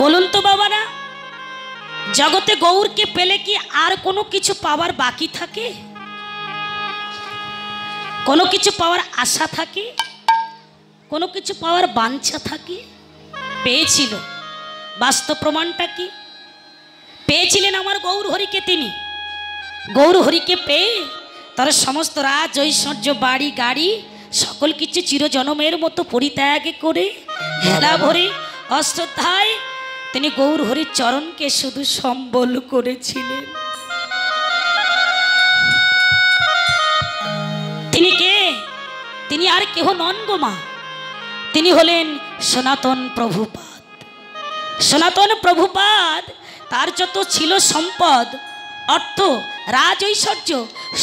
বলুন তো বাবারা, জগতে গৌরকে পেলে কি আর কোনো কিছু পাওয়ার বাকি থাকে? কোনো কিছু পাওয়ার আশা থাকে? কোনো কিছু পাওয়ার বাঞ্ছা থাকে? পেয়েছিল। বাস্তব প্রমাণটা কি? পেয়েছিলেন আমার গৌর হরিকে। তিনি গৌর হরিকে পেয়ে তার সমস্ত রাজ ঐশ্বর্য বাড়ি গাড়ি সকল কিছু চিরজনমের মতো পরিত্যাগ করে হেলা ভরে অশ্রদ্ধায় তিনি গৌর হরির চরণকে শুধু সম্বল করেছিলেন। তিনি কে? তিনি আর কেহ নন গো মা, তিনি হলেন সনাতন প্রভুপাদ। সনাতন প্রভুপাদ তার যত ছিল সম্পদ, অর্থ, রাজ ঐশ্বর্য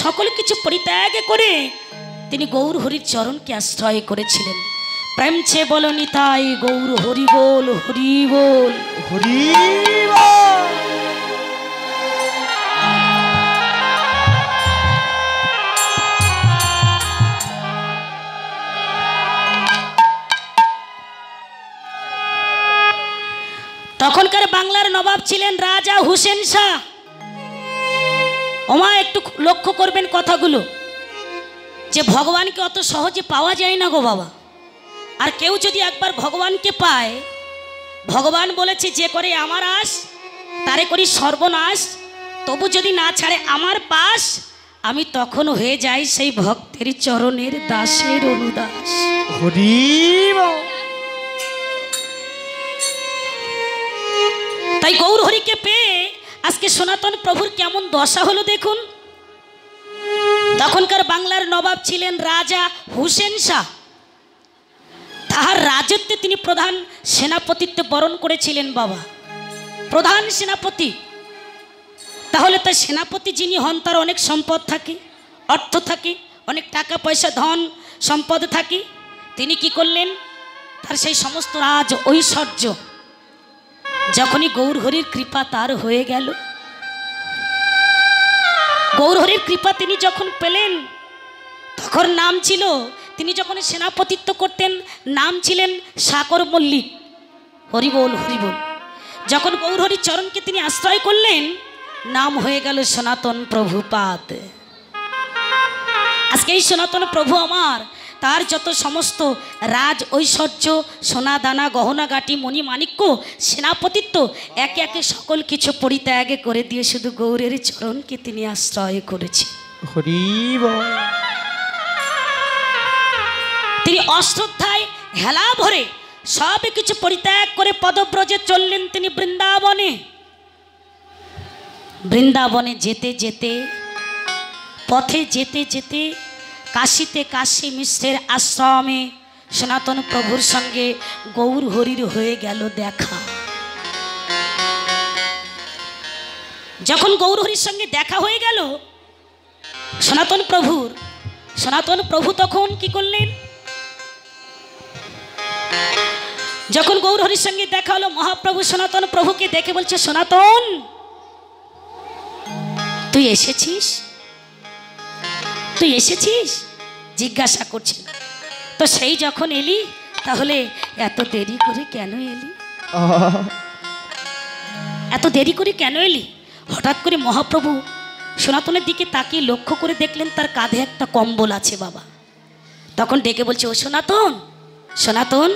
সকল কিছু পরিত্যাগ করে তিনি গৌর হরির চরণকে আশ্রয় করেছিলেন। প্রেম ছে বলো নিতাই গৌর হরি বল, হরি বল, হরি বল। তখনকার বাংলার নবাব ছিলেন রাজা হুসেন শাহ। ওমা একটু লক্ষ্য করবেন কথাগুলো, যে ভগবানকে অত সহজে পাওয়া যায় না গো বাবা। আর কেউ যদি একবার ভগবানকে পায়, ভগবান বলেছে যে করে আমার আশ তারে করি সর্বনাশ, তবু যদি না ছাড়ে আমার পাশ, আমি তখন হয়ে যাই সেই ভক্তের চরণের দাসের অনুদাস। তাই গৌর হরিকে পেয়ে আজকে সনাতন প্রভুর কেমন দশা হলো দেখুন। তখনকার বাংলার নবাব ছিলেন রাজা হুসেন শাহ। তাহার রাজত্বে তিনি প্রধান সেনাপতিত্বে বরণ করেছিলেন বাবা, প্রধান সেনাপতি। তাহলে তার সেনাপতি যিনি হন তার অনেক সম্পদ থাকে, অর্থ থাকে, অনেক টাকা পয়সা ধন সম্পদ থাকে। তিনি কি করলেন? তার সেই সমস্ত রাজ ঐশ্বর্য যখনই গৌর হরির কৃপা তার হয়ে গেল, গৌর হরির কৃপা তিনি যখন পেলেন, তখন নাম ছিল, তিনি যখন সেনাপতিত্ব করতেন নাম ছিলেন সাকর মল্লিক। হরিবোল হরিবোল। যখন গৌর হরির চরণকে তিনি আশ্রয় করলেন, নাম হয়ে গেল সনাতন প্রভুপাদ। আজকে এই সনাতন প্রভু আমার তার যত সমস্ত রাজ ঐশ্বর্য সোনা দানা গহনা গাটি মণি মাণিক্য সেনাপতিত্ব একে একে সকল কিছু পরিত্যাগ করে দিয়ে শুধু গৌরের চরণকে তিনি আশ্রয় করেছেন। তিনি অশ্রদ্ধায় হেলা ভরে সব কিছু পরিত্যাগ করে পদব্রজে চললেন তিনি বৃন্দাবনে। বৃন্দাবনে যেতে যেতে, পথে যেতে যেতে কাশীতে কাশী মিশ্রের আশ্রমে সনাতন প্রভুর সঙ্গে গৌর হরির হয়ে গেল দেখা। যখন গৌর হরির সঙ্গে দেখা হয়ে গেল সনাতন প্রভু তখন কি করলেন? যখন গৌর হরির সঙ্গে দেখা হলো, মহাপ্রভু সনাতন প্রভুকে দেখে বলছে, সনাতন তুই এসেছিস? তুই এসেছিস? জিজ্ঞাসা করছেন। তো সেই যখন এলি, তাহলে এত দেরি করে কেন এলি? এত দেরি করে কেন এলি? হঠাৎ করে মহাপ্রভু সনাতনের দিকে তাকিয়ে লক্ষ্য করে দেখলেন তার কাঁধে একটা কম্বল আছে বাবা। তখন ডেকে বলছে, ও সনাতন, সনাতন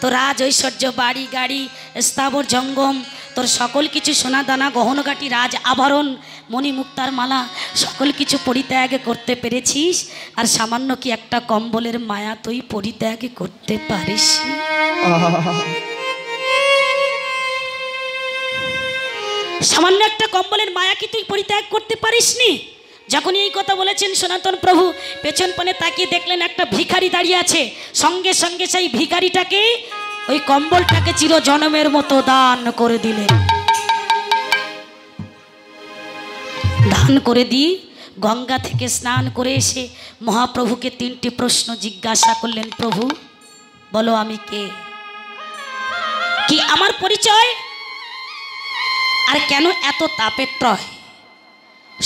তোর রাজ ঐশ্বর্য বাড়ি গাড়ি স্থাবর জঙ্গম তোর সকল কিছু সোনা দানা গহনগাটি রাজ আভরণ মণি মুক্তার মালা সকল কিছু পরিত্যাগ করতে পেরেছিস, আর সামান্য কি একটা কম্বলের মায়া তুই পরিত্যাগ করতে পারিস? সামান্য একটা কম্বলের মায়া কি তুই পরিত্যাগ করতে পারিসনি? যখন এই কথা বলেছেন সনাতন প্রভু পেছন পানে তাকিয়ে দেখলেন একটা ভিখারি দাঁড়িয়ে আছে। সঙ্গে সঙ্গে সেই ভিখারিটাকে ওই কম্বলটাকে চির জনমের মতো দান করে দিলেন। দান করে দিয়ে গঙ্গা থেকে স্নান করে এসে মহাপ্রভুকে 3টি প্রশ্ন জিজ্ঞাসা করলেন, প্রভু বলো আমি কে, কি আমার পরিচয়, আর কেন এত তাপের ত্রয়?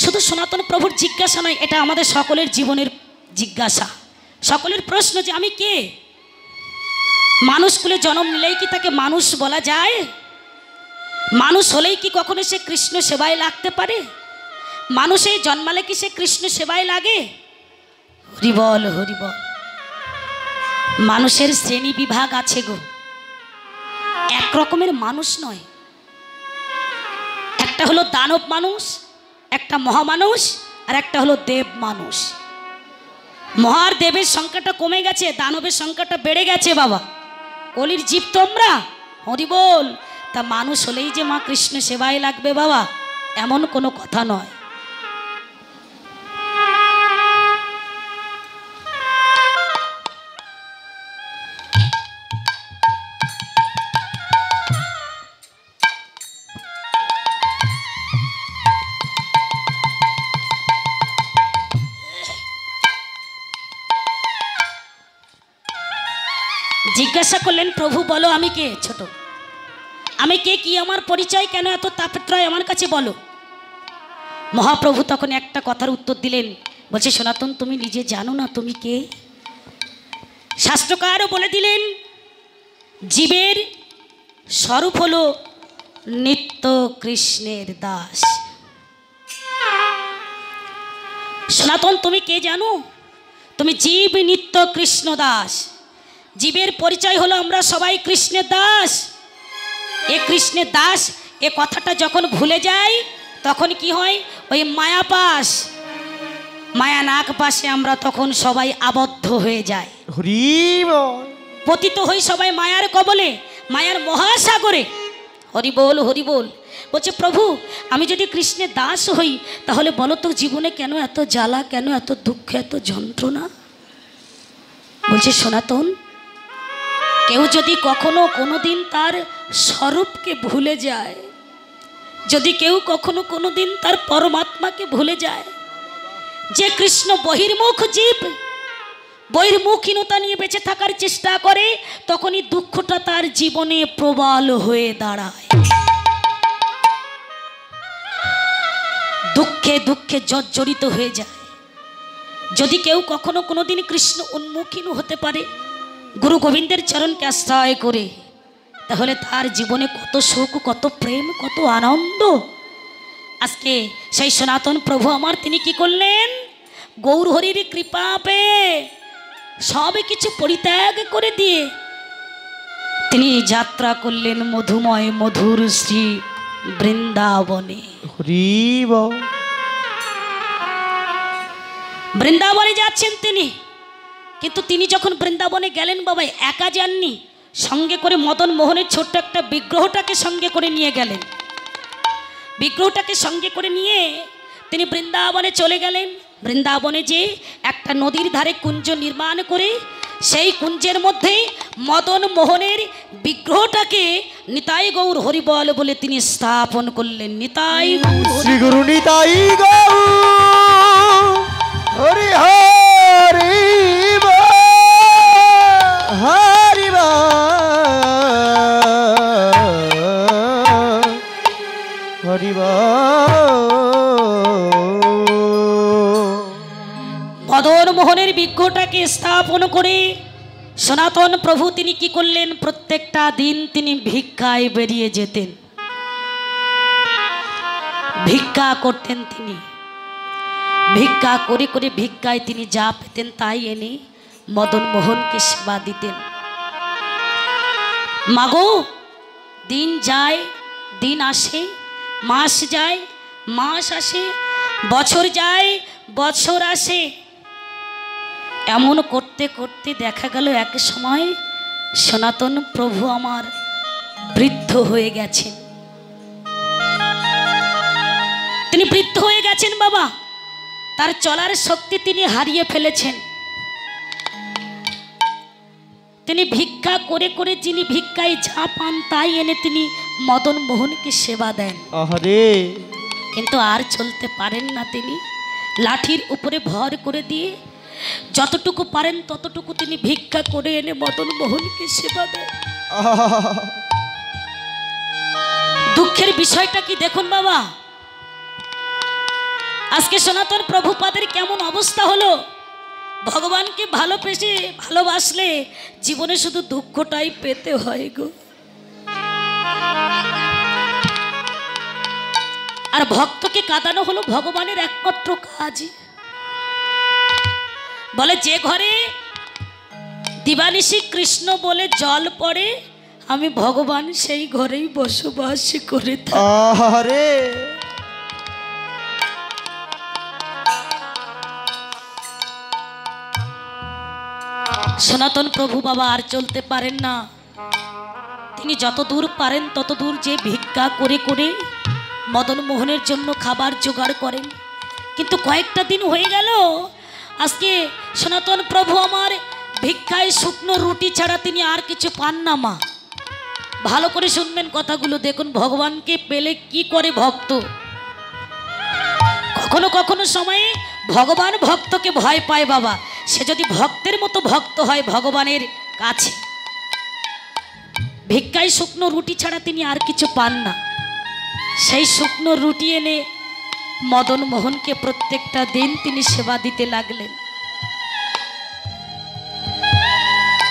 শুধু সনাতন প্রভুর জিজ্ঞাসা নয়, এটা আমাদের সকলের জীবনের জিজ্ঞাসা, সকলের প্রশ্ন যে আমি কে। মানুষ কুলে জন্ম নিলেই কি তাকে মানুষ বলা যায়? মানুষ হলেই কি কখনো সে কৃষ্ণ সেবায় লাগতে পারে? মানুষে জন্মালে কি সে কৃষ্ণ সেবায় লাগে? হরিবল হরিবল। মানুষের শ্রেণী বিভাগ আছে গো, এক রকমের মানুষ নয়। একটা হলো দানব মানুষ, একটা মহামানুষ, আর একটা হলো দেব মানুষ। মহার দেবের সংখ্যাটা কমে গেছে, দানবের সংখ্যাটা বেড়ে গেছে বাবা। কলির জীব তোমরা, হরিবল। তা মানুষ হলেই যে মা কৃষ্ণ সেবায় লাগবে বাবা, এমন কোনো কথা নয়। জিজ্ঞাসা করলেন, প্রভু বলো আমি কে? ছোট আমি কে, কি আমার পরিচয়, কেন এত তাপত্রয় আমার কাছে বলো। মহাপ্রভু তখন একটা কথার উত্তর দিলেন, বলছে সনাতন তুমি নিজে জানো না তুমি কে? শাস্ত্রকারও বলে দিলেন, জীবের স্বরূপ হলো নিত্য কৃষ্ণের দাস। সনাতন তুমি কে জানো? তুমি জীব নিত্য কৃষ্ণ দাস। জীবের পরিচয় হলো আমরা সবাই কৃষ্ণের দাস। এ কৃষ্ণের দাস এ কথাটা যখন ভুলে যায় তখন কি হয়, ওই মায়াপাশ, মায়া নাগ পাশে আমরা তখন সবাই আবদ্ধ হয়ে যাই, পতিত হই সবাই মায়ার কবলে, মায়ার মহাসাগরে। হরিবোল হরিবোল। বলছে প্রভু আমি যদি কৃষ্ণের দাস হই তাহলে বলো তো জীবনে কেন এত জ্বালা, কেন এত দুঃখ, এত যন্ত্রণা? বলছে সনাতন কেউ যদি কখনো কোনোদিন তার স্বরূপকে ভুলে যায়, যদি কেউ কখনো কোনোদিন তার পরমাত্মাকে ভুলে যায়, যে কৃষ্ণ বহির্মুখ জীব, বহির্মুখীনতা নিয়ে বেঁচে থাকার চেষ্টা করে, তখনই দুঃখটা তার জীবনে প্রবল হয়ে দাঁড়ায়। দুঃখে দুঃখে জর্জরিত হয়ে যায়। যদি কেউ কখনো কোনোদিন কৃষ্ণ উন্মুখীন হতে পারে গুরু গোবিন্দের চরণকে আশ্রয় করে, তাহলে তার জীবনে কত সুখ, কত প্রেম, কত আনন্দ। আজকে সেই সনাতন প্রভু আমার তিনি কি করলেন, গৌর হরির কৃপা পেয়ে সব কিছু পরিত্যাগ করে দিয়ে তিনি যাত্রা করলেন মধুময় মধুর শ্রী বৃন্দাবনে। বৃন্দাবনে যাচ্ছেন তিনি, কিন্তু তিনি যখন বৃন্দাবনে গেলেন বাবা একা যাননি, সঙ্গে করে মদন মোহনের ছোট্ট একটা বিগ্রহটাকে সঙ্গে করে নিয়ে গেলেন। বিগ্রহটাকে সঙ্গে করে নিয়ে তিনি বৃন্দাবনে চলে গেলেন। বৃন্দাবনে যে একটা নদীর ধারে কুঞ্জ নির্মাণ করে সেই কুঞ্জের মধ্যে মদন মোহনের বিগ্রহটাকে নিতাই গৌর হরিবল বলে তিনি স্থাপন করলেন। নিতাই শ্রী গুরু নিতাই গৌর হরি হরি হরি হরি। মদন মোহনের বিগ্রহটাকে স্থাপন করে সনাতন প্রভু তিনি কি করলেন, প্রত্যেকটা দিন তিনি ভিক্ষায় বেরিয়ে যেতেন, ভিক্ষা করতেন। তিনি ভিক্ষা করে করে ভিক্ষায় তিনি যা পেতেন তাই এনে মদন মোহনকে সেবা দিতেন। মাগো দিন যায় দিন আসে, মাস যায় মাস আসে, বছর যায় বছর আসে, এমন করতে করতে দেখা গেল এক সময় সনাতন প্রভু আমার বৃদ্ধ হয়ে গেছেন। তিনি বৃদ্ধ হয়ে গেছেন বাবা, তার চলার শক্তি তিনি হারিয়ে ফেলেছেন। তিনি ভিক্ষা করে করে যিনি ভিক্ষায় যা পান তাই এনে তিনি মদন মোহনকে সেবা দেন। কিন্তু আর চলতে পারেন না, তিনি লাঠির উপরে ভর করে দিয়ে যতটুকু পারেন ততটুকু তিনি ভিক্ষা করে এনে মদন মোহনকে সেবা দেন। দুঃখের বিষয়টা কি দেখুন বাবা, আজকে সনাতন প্রভুপাদের কেমন অবস্থা হলো। ভগবানকে ভালোবাসলে জীবনে শুধু দুঃখটাই পেতে হয় গো। ভক্তকে কাঁদানো হলো ভগবানের একমাত্র কাজ। বলে যে ঘরে দিবানিশি কৃষ্ণ বলে জল পড়ে, আমি ভগবান সেই ঘরেই বসবাস করে থাকি। সনাতন প্রভু বাবা আর চলতে পারেন না, তিনি যত দূর পারেন তত দূর যে ভিক্ষা করে করে মদন মোহনের জন্য খাবার জোগাড় করেন। কিন্তু কয়েকটা দিন হয়ে গেল, আজকে সনাতন প্রভু আমার ভিক্ষায় শুকনো রুটি ছাড়া তিনি আর কিছু পান না। মা ভালো করে শুনবেন কথাগুলো, দেখুন ভগবানকে পেলে কি করে ভক্ত। কখনো কখনো সময়ে ভগবান ভক্তকে ভয় পায় বাবা, সে যদি ভক্তের মতো ভক্ত হয় ভগবানের কাছে। ভিক্ষায় শুকনো রুটি ছাড়া তিনি আর কিছু পান না। সেই শুকনো রুটি এনে মদন মোহনকে প্রত্যেকটা দিন তিনি সেবা দিতে লাগলেন।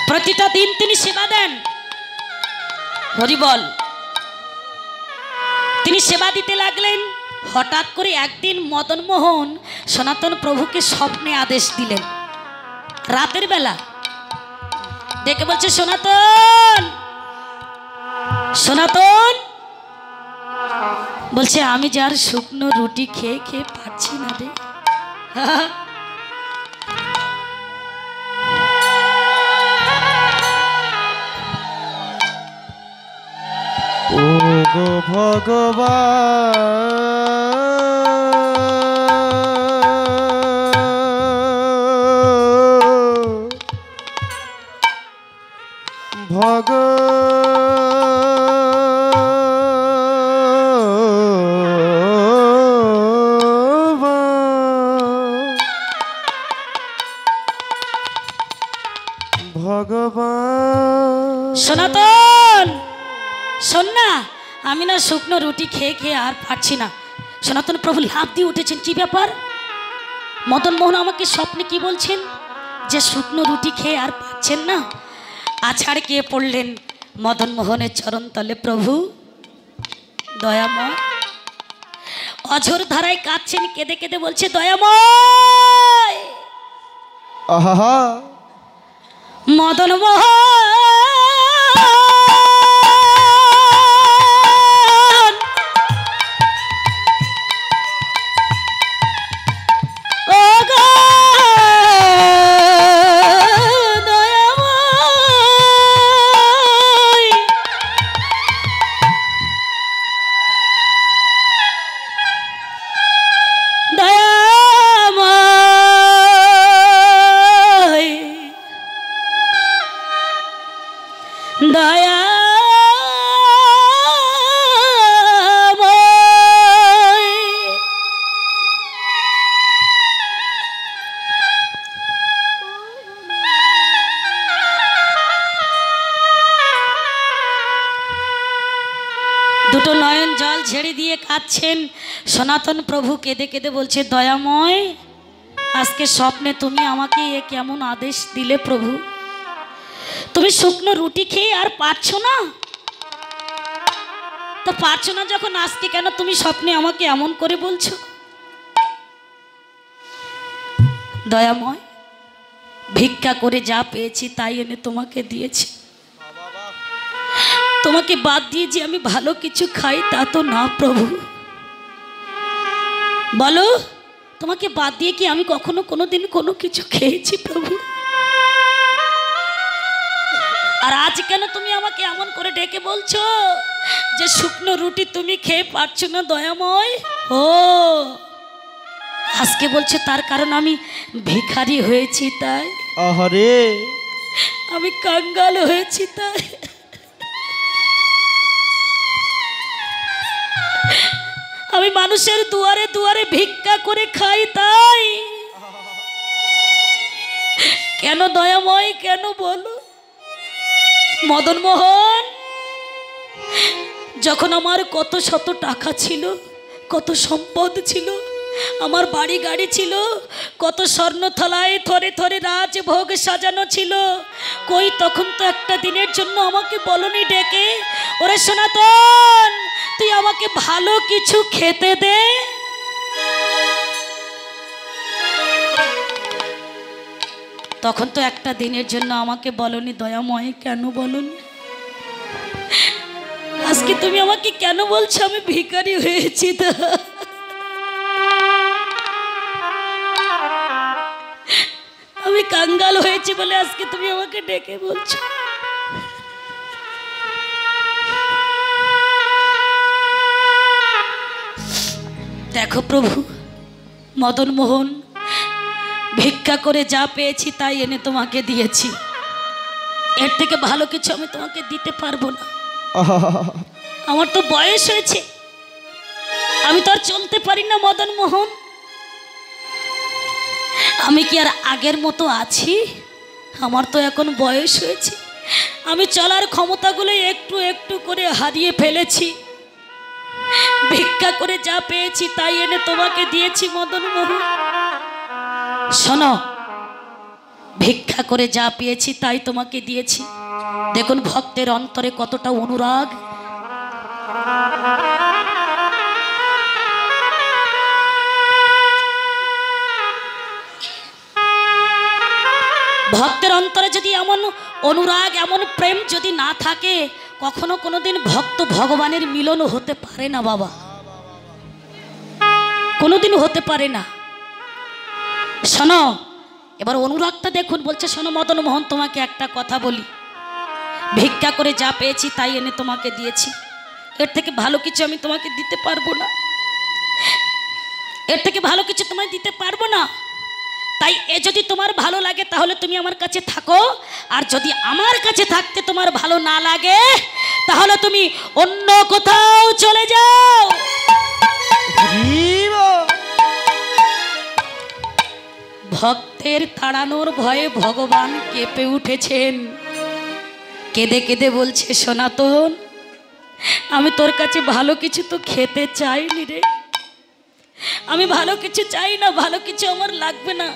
প্রতিটা দিন তিনি সেবা দেন, হরিবল তিনি সেবা দিতে লাগলেন। হঠাৎ করে একদিন মদন মোহন সনাতন প্রভুকে স্বপ্নে আদেশ দিলেন, রাতের বেলা ডেকে বলছে, সনাতন সনাতন। বলছে আমি যার শুকনো রুটি খেয়ে খেয়ে পাচ্ছি না রে। ও গো ভগবান, ভগবান। সনাতন শোন না, আমি না শুকনো রুটি খেয়ে খেয়ে আর পারছি না। সনাতন প্রভু লাফ দিয়ে উঠেছেন, কি ব্যাপার? মদন মোহন আমাকে স্বপ্নে কি বলছেন যে শুকনো রুটি খেয়ে আর পাচ্ছেন না। আছাড় কে পড়লেন মদন মোহনের চরণ তলে। প্রভু দয়াময়, অঝোর ধারায় কাঁদছেন, কেঁদে কেঁদে বলছে, দয়াময়। আহা মদন মোহন দুটো নয়ন জল ঝেড়ে দিয়ে কাঁদছেন সনাতন প্রভু। কেঁদে কেঁদে বলছে, দয়াময় আজকে স্বপ্নে তুমি আমাকে এ কেমন আদেশ দিলে প্রভু? তুমি শুকনো রুটি খেয়ে আর পাচ্ছ না, তো পাচ্ছ না যখন আজকে কেন তুমি স্বপ্নে আমাকে এমন করে বলছো? দয়াময় ভিক্ষা করে যা পেয়েছি তাই এনে তোমাকে দিয়েছি, তোমাকে বাদ দিয়ে যে আমি ভালো কিছু খাই তা তো না প্রভু। বলো তোমাকে বাদ দিয়ে কি আমি কখনো কোনোদিন কোনো কিছু খেয়েছি প্রভু? আর আজ কেন তুমি আমাকে এমন করে ডেকে বলছো যে শুকনো রুটি তুমি খেয়ে পারছো না দয়াময়? ও আজকে বলছো তার কারণ আমি ভিখারি হয়েছি তাই? আহারে আমি কাঙ্গাল হয়েছি তাই? আমি মানুষের দুয়ারে দুয়ারে ভিক্ষা করে খাই তাই? কেন দয়াময় কেন বলো? মদন মোহন যখন আমার কত শত টাকা ছিল, কত সম্পদ ছিল, আমার বাড়ি গাড়ি ছিল, কত স্বর্ণ থালায় থরে থরে রাজভোগ সাজানো ছিল, কই তখন তো একটা দিনের জন্য আমাকে বলনি ডেকে, ওরে সনাতন তুই আমাকে ভালো কিছু খেতে দে। তখন তো একটা দিনের জন্য আমাকে বলনি দয়াময়, কেন বলনি? আজকে তুমি আমাকে কেন বলছো আমি ভিখারি হয়েছি? তো আমি কাঙ্গাল হয়েছি বলে আজকে তুমি আমাকে ডেকে বলছো। দেখো প্রভু, মদন মোহন ভিক্ষা করে যা পেয়েছি তাই এনে তোমাকে দিয়েছি, এর থেকে ভালো কিছু আমি তোমাকে দিতে পারবো না। আমার তো বয়স হয়েছে, আমি তো আর চলতে পারি না মদন মোহন। আমি কি আর আগের মতো আছি? আমার তো এখন বয়স হয়েছে, আমি চলার ক্ষমতাগুলো একটু একটু করে হারিয়ে ফেলেছি। ভিক্ষা করে যা পেয়েছি তাই এনে তোমাকে দিয়েছি মদন মোহন। শোনো, ভিক্ষা করে যা পেয়েছি তাই তোমাকে দিয়েছি। দেখুন ভক্তের অন্তরে কতটা অনুরাগ। ভক্তের অন্তরে যদি এমন অনুরাগ, এমন প্রেম যদি না থাকে, কখনো কোনোদিন ভক্ত ভগবানের মিলন হতে পারে না বাবা, কোনোদিন হতে পারে না। শোনো, এবার অনুরাগটা দেখুন। বলছে শোনো মদন মোহন, তোমাকে একটা কথা বলি, ভিক্ষা করে যা পেয়েছি তাই এনে তোমাকে দিয়েছি, এর থেকে ভালো কিছু আমি তোমাকে দিতে পারবো না, এর থেকে ভালো কিছু তোমায় দিতে পারবো না। তাই এ যদি তোমার ভালো লাগে তাহলে তুমি আমার কাছে থাকো, আর যদি আমার কাছে থাকতে তোমার ভালো না লাগে তাহলে তুমি অন্য কোথাও চলে যাও। ভক্তের তাড়ানোর ভয়ে ভগবান কেঁপে উঠেছেন, কেঁদে কেঁদে বলছে সনাতন, আমি তোর কাছে ভালো কিছু তো খেতে চাইনি রে, আমি ভালো কিছু চাই না, ভালো কিছু আমার লাগবে না,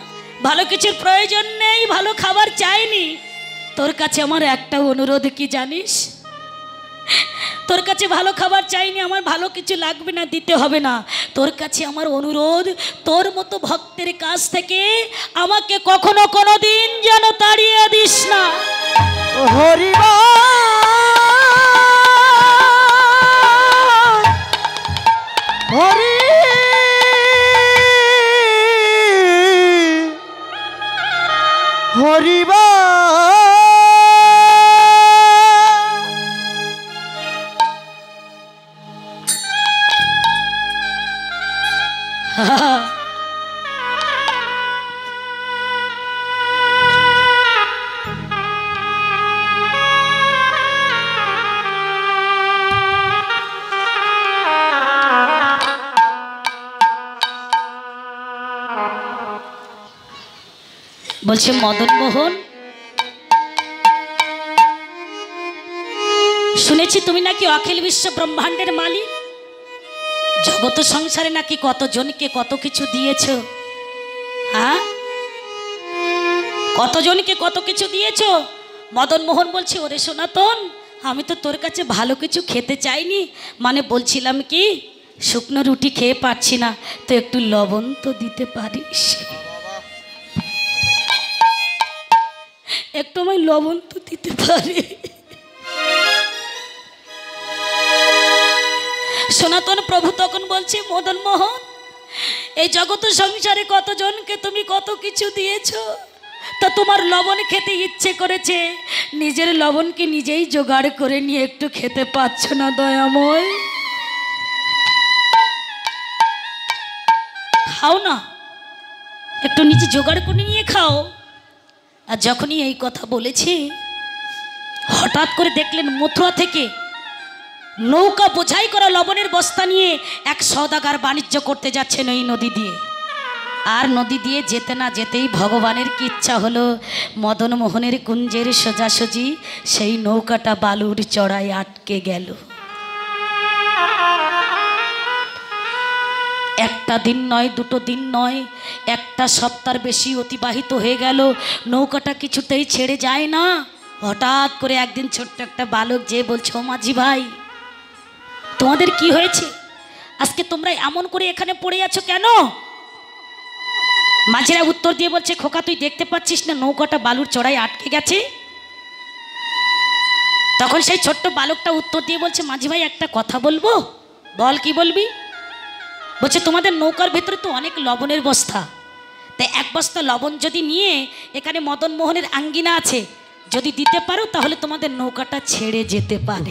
ভালো কিছুর প্রয়োজন নেই, ভালো খাবার চাইনি। তোর কাছে আমার একটা অনুরোধ কি জানিস? তোর কাছে ভালো খাবার চাইনি, আমার ভালো কিছু লাগবে না, দিতে হবে না। তোর কাছে আমার অনুরোধ, তোর মতো ভক্তের কাছ থেকে আমাকে কখনো কোনো দিন যেন তাড়িয়ে দিস না। হরিবা হরি হরিবা বলছে মদন মোহন, শুনেছি তুমি নাকি অখিল বিশ্ব ব্রহ্মাণ্ডের মালিক, জগত সংসারে নাকি কতজনকে কত কিছু দিয়েছ। হ্যাঁ, কতজনকে কত কিছু দিয়েছ। মদন মোহন বলছে ওরে সনাতন, আমি তো তোর কাছে ভালো কিছু খেতে চাইনি, মানে বলছিলাম কি শুকনো রুটি খেয়ে পাচ্ছি না, তো একটু লবণ তো দিতে পারিস, একটু আমায় লবণ তো দিতে পারি। সনাতন প্রভু তখন বলছে মদন মোহন, এই জগৎ সংসারে কতজনকে তুমি কত কিছু দিয়েছ, তা তোমার লবণ খেতে ইচ্ছে করেছে, নিজের লবণকে নিজেই জোগাড় করে নিয়ে একটু খেতে পাচ্ছ না দয়াময়? খাও না, একটু নিজে জোগাড় করে নিয়ে খাও। আর যখনই এই কথা বলেছে, হঠাৎ করে দেখলেন মথুরা থেকে নৌকা বোঝাই করা লবণের বস্তা নিয়ে এক সওদাগার বাণিজ্য করতে যাচ্ছেন ওই নদী দিয়ে। আর নদী দিয়ে যেতে না যেতেই ভগবানের কি ইচ্ছা হলো, মদন মোহনের কুঞ্জের সোজাসুজি সেই নৌকাটা বালুর চড়ায় আটকে গেল। একটা দিন নয়, দুটো দিন নয়, একটা সপ্তাহের বেশি অতিবাহিত হয়ে গেল, নৌকাটা কিছুতেই ছেড়ে যায় না। হঠাৎ করে একদিন ছোট্ট একটা বালক যে বলছে, ও মাঝি ভাই, তোমার তোমাদের কি হয়েছে? আজকে তোমরা এমন করে এখানে পড়ে আছো কেন? মাঝিরা উত্তর দিয়ে বলছে, খোকা তুই দেখতে পাচ্ছিস না নৌকাটা বালুর চড়াই আটকে গেছে? তখন সেই ছোট্ট বালকটা উত্তর দিয়ে বলছে, মাঝি ভাই একটা কথা বলবো। বল, কি বলবি? বলছে, তোমাদের নৌকার ভেতরে তো অনেক লবণের বস্তা, তাই এক বস্তা লবণ যদি নিয়ে এখানে মদন মোহনের আঙ্গিনা আছে যদি দিতে পারো তাহলে তোমাদের নৌকাটা ছেড়ে যেতে পারে।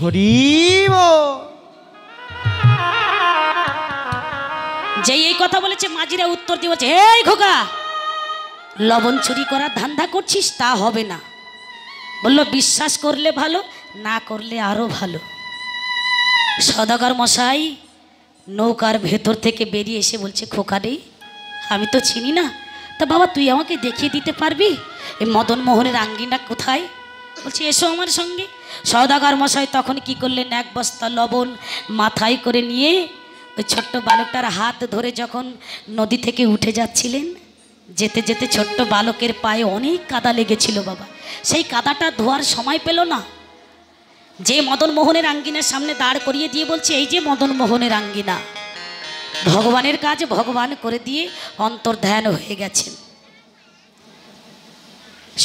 যেই এই কথা বলেছে মাঝিরা উত্তর দিয়ে বলছে, এই খোকা, লবণ চুরি করার ধান্দা করছিস তা হবে না। বলল, বিশ্বাস করলে ভালো, না করলে আরো ভালো। সওদাগর মশাই নৌকার ভেতর থেকে বেরিয়ে এসে বলছে, খোকা রে, আমি তো চিনি না, তা বাবা তুই আমাকে দেখিয়ে দিতে পারবি এই মদন মোহনের আঙ্গিনা কোথায়? বলছে, এসো আমার সঙ্গে। সওদাগর মশাই তখন কি করলেন, এক বস্তা লবণ মাথায় করে নিয়ে ওই ছোট্ট বালকটার হাত ধরে যখন নদী থেকে উঠে যাচ্ছিলেন, যেতে যেতে ছোট্ট বালকের পায়ে অনেক কাদা লেগেছিল বাবা। সেই কাদাটা ধোয়ার সময় পেল না, যে মদন মোহনের আঙ্গিনার সামনে দাঁড় করিয়ে দিয়ে বলছে, এই যে মদন মোহনের আঙ্গিনা, ভগবানের কাজ ভগবান করে দিয়ে অন্তর্ধান হয়ে গেছেন।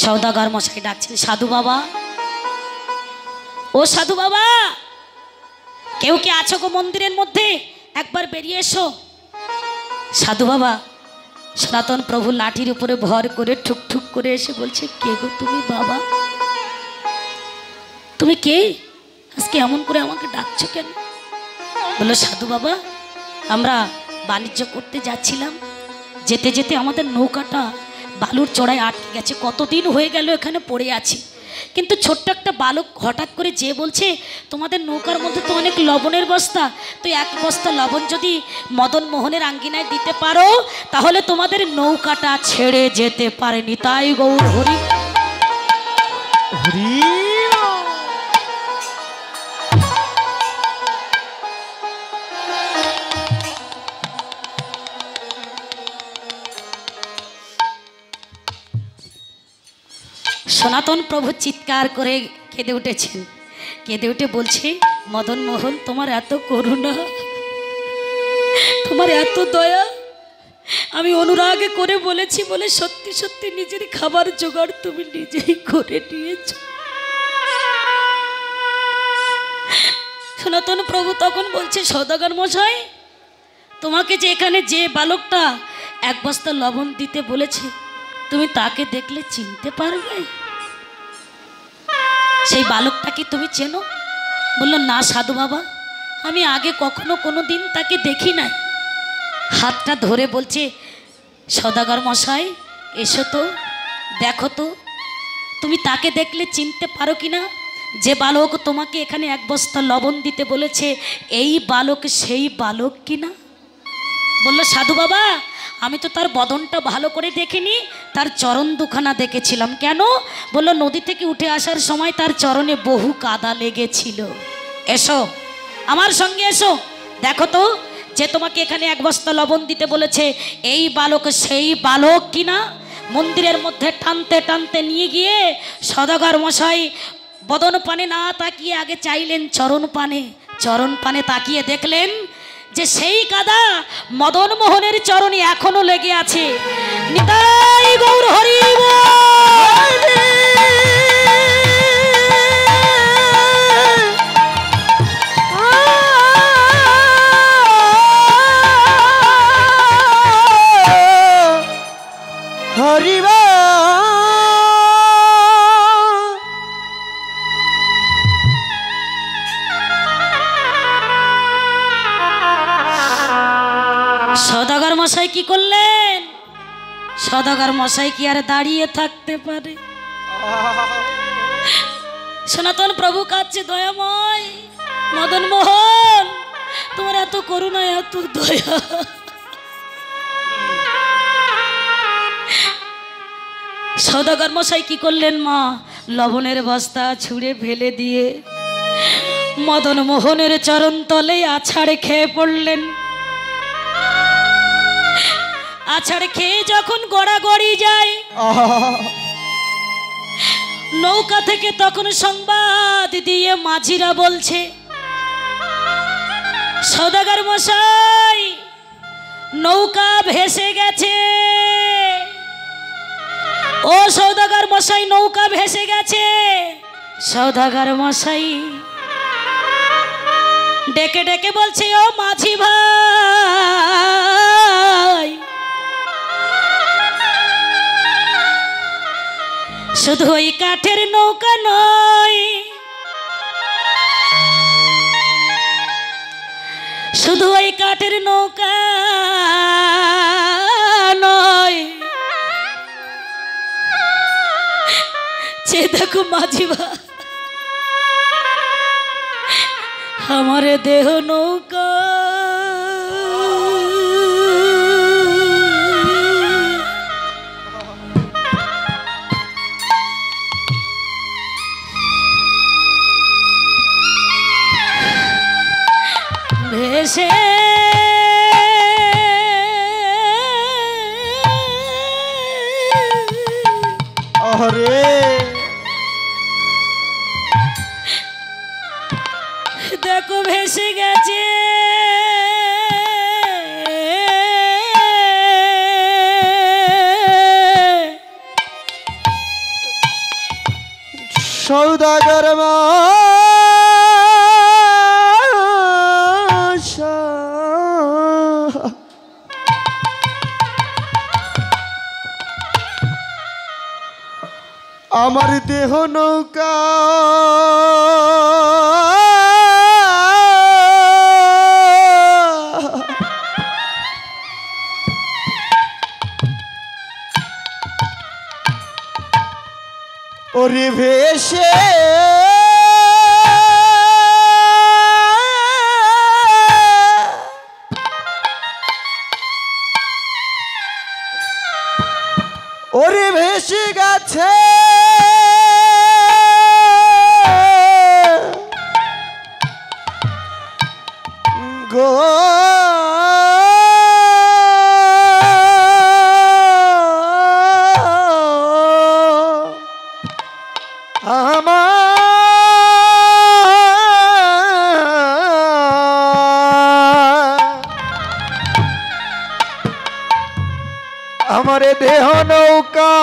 সওদাগর মশাই ডাকছেন, সাধু বাবা, ও সাধু বাবা, কেউ কি আছো গো মন্দিরের মধ্যে? একবার বেরিয়ে এসো। সাধু বাবা সনাতন প্রভু লাঠির উপরে ভর করে ঠুক ঠুক করে এসে বলছে, কে গো তুমি বাবা? তুমি কে? আজকে এমন করে আমাকে ডাকছো কেন? বললো, সাধু বাবা, আমরা বাণিজ্য করতে যাচ্ছিলাম, যেতে যেতে আমাদের নৌকাটা বালুর চড়ায় আটকে গেছে, কতদিন হয়ে গেল এখানে পড়ে আছি, কিন্তু ছোট্ট একটা বালক হঠাৎ করে যে বলছে, তোমাদের নৌকার মধ্যে তো অনেক লবণের বস্তা, তো এক বস্তা লবণ যদি মদন মোহনের আঙ্গিনায় দিতে পারো তাহলে তোমাদের নৌকাটা ছেড়ে যেতে পারেনি। তাই গৌর হরি হরি। সনাতন প্রভু চিৎকার করে কেঁদে উঠেছেন, কেঁদে উঠে বলছে, মদন মোহন, তোমার এত করুণা, তোমার এত দয়া, আমি অনুরাগে করে বলেছি বলে সত্যি সত্যি নিজের খাবার জোগাড় তুমি নিজেই করে নিয়েছ। সনাতন প্রভু তখন বলছে, সওদাগর মশাই, তোমাকে যে এখানে যে বালকটা এক বস্তা লবণ দিতে বলেছে তুমি তাকে দেখলে চিনতে পারবে? সেই বালকটা কি তুমি চেনো? বললো, না সাধু বাবা, আমি আগে কখনো কোনো দিন তাকে দেখি নাই। হাতটা ধরে বলছে, সওদাগর মশাই এসো তো, দেখো তো তুমি তাকে দেখলে চিনতে পারো কি না? যে বালক তোমাকে এখানে এক বস্তা লবণ দিতে বলেছে এই বালক সেই বালক কিনা? বললো, সাধু বাবা, আমি তো তার বদনটা ভালো করে দেখিনি, তার চরণ দুখানা দেখেছিলাম। কেন? বললো, নদী থেকে উঠে আসার সময় তার চরণে বহু কাদা লেগেছিল। এসো আমার সঙ্গে এসো, দেখো তো যে তোমাকে এখানে এক বস্তা লবণ দিতে বলেছে এই বালক সেই বালক কিনা। মন্দিরের মধ্যে টানতে টানতে নিয়ে গিয়ে সওদাগর মশাই বদন পানে না তাকিয়ে আগে চাইলেন চরণ পানে, চরণ পানে তাকিয়ে দেখলেন যে সেই কাদা মদন মোহনের চরণে এখনো লেগে আছে। নিতাই গৌর হরি হরিবা। সওদাগর মশাই কি করলেন? সওদাগর মশাই কি আর দাঁড়িয়ে থাকতে পারে? সনাতন প্রভু কাঁদছে, দয়াময় মদন মোহন, তোমার এত করুণা এত দয়া। সওদাগর মশাই কি করলেন? মা লবণের বস্তা ছুঁড়ে ফেলে দিয়ে মদন মোহনের চরণ তলে আছাড়ে খেয়ে পড়লেন। আছাড় খেয়ে যখন গড়াগড়ি যায়, নৌকা থেকে তখন সংবাদ দিয়ে মাঝিরা বলছে, সওদাগর মশাই নৌকা ভেসে গেছে। ও সওদাগর মশাই নৌকা ভেসে গেছে। সওদাগর মশাই ডেকে ডেকে বলছে, ও মাঝি ভাই, শুধু ওই কাঠের নৌকা নয়, শুধু ওই কাঠের নৌকা নয়, চেয়ে দেখো মাঝি ভাই আমার দেহ নৌকা। ভেসে ওরে দেখো ভেসে গেছে। সওদাগর আমার দেহ নৌকা। ওরে ভেসে ওরে ভেসে গেছে গো আমার দেহ নৌকা।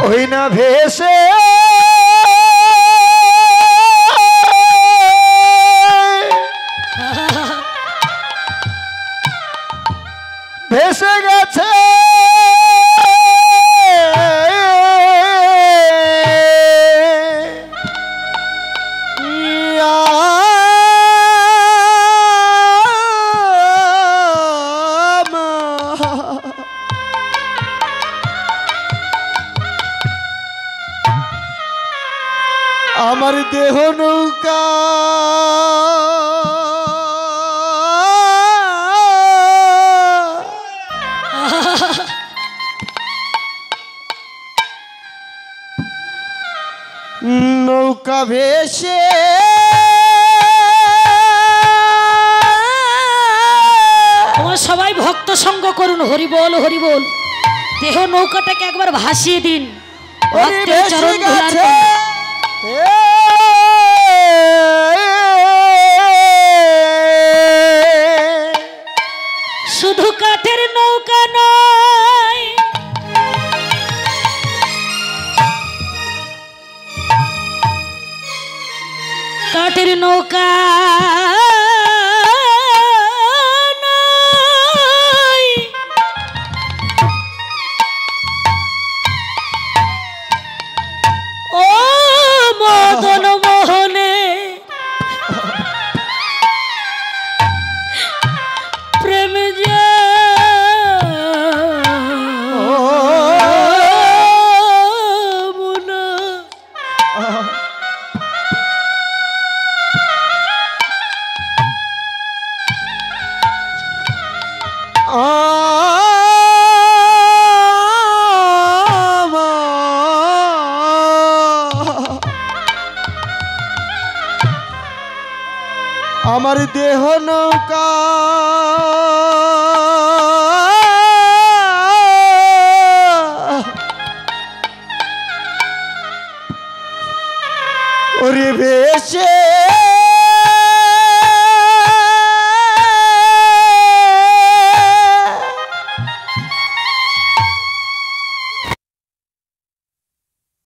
ওই না ভেসে ভেসে গেছে আমার দেহ নৌকা। নৌকা ভেসে তোমার সবাই ভক্ত সঙ্গ করুন, হরি বল হরি বল। দেহ নৌকাটাকে একবার ভাসিয়ে দিন ভক্তের চরণ ধুলার করে। শুধু কাঠের নৌকা নয়, কাঠের নৌকা নয়, ও মদন মোহনে প্রেম আমার দেহ নৌকা। ভেসে